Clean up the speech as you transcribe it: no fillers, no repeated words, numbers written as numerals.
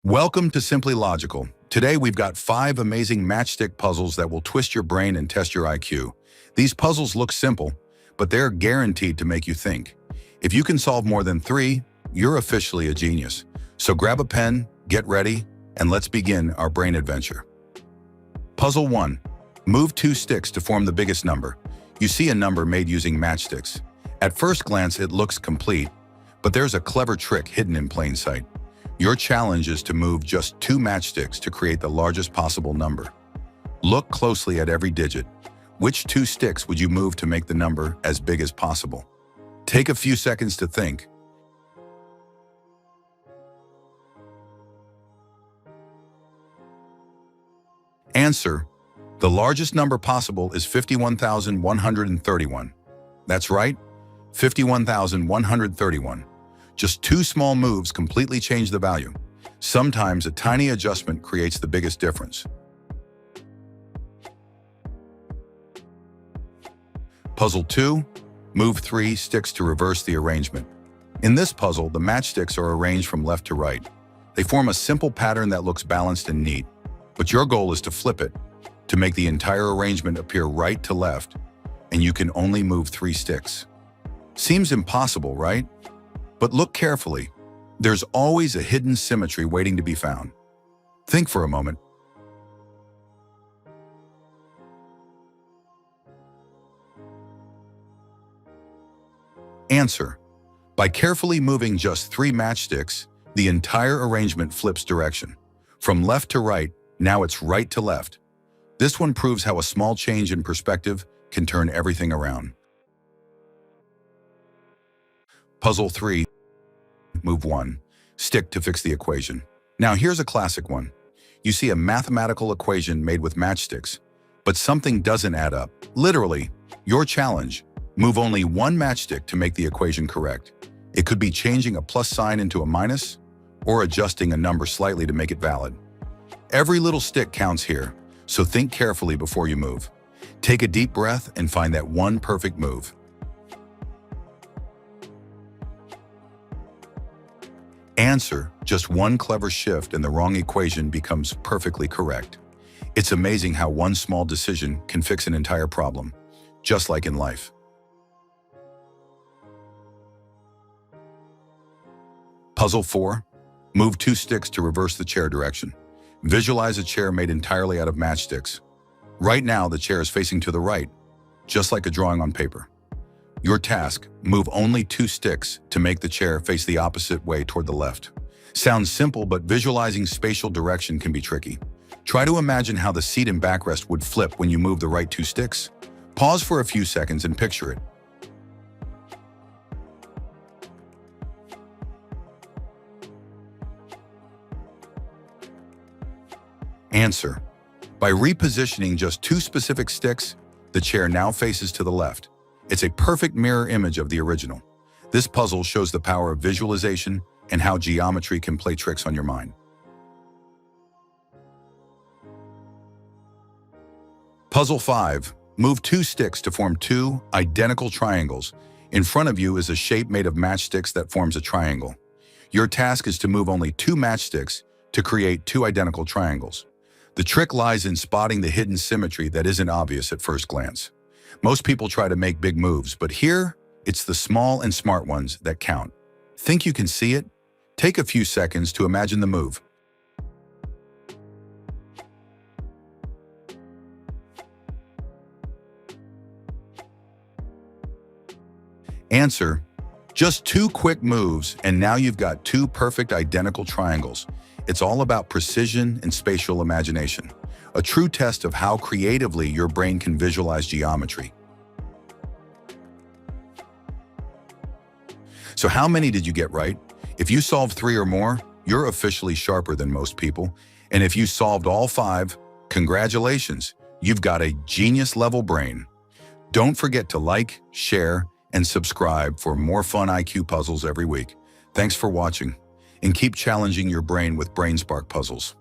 Welcome to Simply Logical. Today we've got 5 amazing matchstick puzzles that will twist your brain and test your IQ. These puzzles look simple, but they're guaranteed to make you think. If you can solve more than 3, you're officially a genius. So grab a pen, get ready, and let's begin our brain adventure. Puzzle 1. Move 2 sticks to form the biggest number. You see a number made using matchsticks. At first glance, it looks complete, but there's a clever trick hidden in plain sight. Your challenge is to move just 2 matchsticks to create the largest possible number. Look closely at every digit. Which 2 sticks would you move to make the number as big as possible? Take a few seconds to think. Answer: the largest number possible is 51,131. That's right, 51,131. Just 2 small moves completely change the value. Sometimes a tiny adjustment creates the biggest difference. Puzzle 2. Move 3 sticks to reverse the arrangement. In this puzzle, the matchsticks are arranged from left to right. They form a simple pattern that looks balanced and neat. But your goal is to flip it, to make the entire arrangement appear right to left, and you can only move 3 sticks. Seems impossible, right? But look carefully. There's always a hidden symmetry waiting to be found. Think for a moment. Answer: by carefully moving just 3 matchsticks, the entire arrangement flips direction. From left to right, now it's right to left. This one proves how a small change in perspective can turn everything around. Puzzle 3. Move 1 stick to fix the equation. Now here's a classic one. You see a mathematical equation made with matchsticks, but something doesn't add up. Literally, your challenge: move only 1 matchstick to make the equation correct. It could be changing a plus sign into a minus, or adjusting a number slightly to make it valid. Every little stick counts here, so think carefully before you move. Take a deep breath and find that one perfect move. Answer: just one clever shift and the wrong equation becomes perfectly correct. It's amazing how one small decision can fix an entire problem, just like in life. Puzzle 4. Move 2 sticks to reverse the chair direction. Visualize a chair made entirely out of matchsticks. Right now, the chair is facing to the right, just like a drawing on paper. Your task: move only 2 sticks to make the chair face the opposite way toward the left. Sounds simple, but visualizing spatial direction can be tricky. Try to imagine how the seat and backrest would flip when you move the right 2 sticks. Pause for a few seconds and picture it. Answer: by repositioning just 2 specific sticks, the chair now faces to the left. It's a perfect mirror image of the original. This puzzle shows the power of visualization and how geometry can play tricks on your mind. Puzzle 5. Move 2 sticks to form 2 identical triangles. In front of you is a shape made of matchsticks that forms a triangle. Your task is to move only 2 matchsticks to create 2 identical triangles. The trick lies in spotting the hidden symmetry that isn't obvious at first glance. Most people try to make big moves, but here, it's the small and smart ones that count. Think you can see it? Take a few seconds to imagine the move. Answer: just 2 quick moves, and now you've got 2 perfect identical triangles. It's all about precision and spatial imagination, a true test of how creatively your brain can visualize geometry. So how many did you get right? If you solved 3 or more, you're officially sharper than most people. And if you solved all 5, congratulations, you've got a genius-level brain. Don't forget to like, share, and subscribe for more fun IQ puzzles every week. Thanks for watching, and keep challenging your brain with BrainSpark puzzles.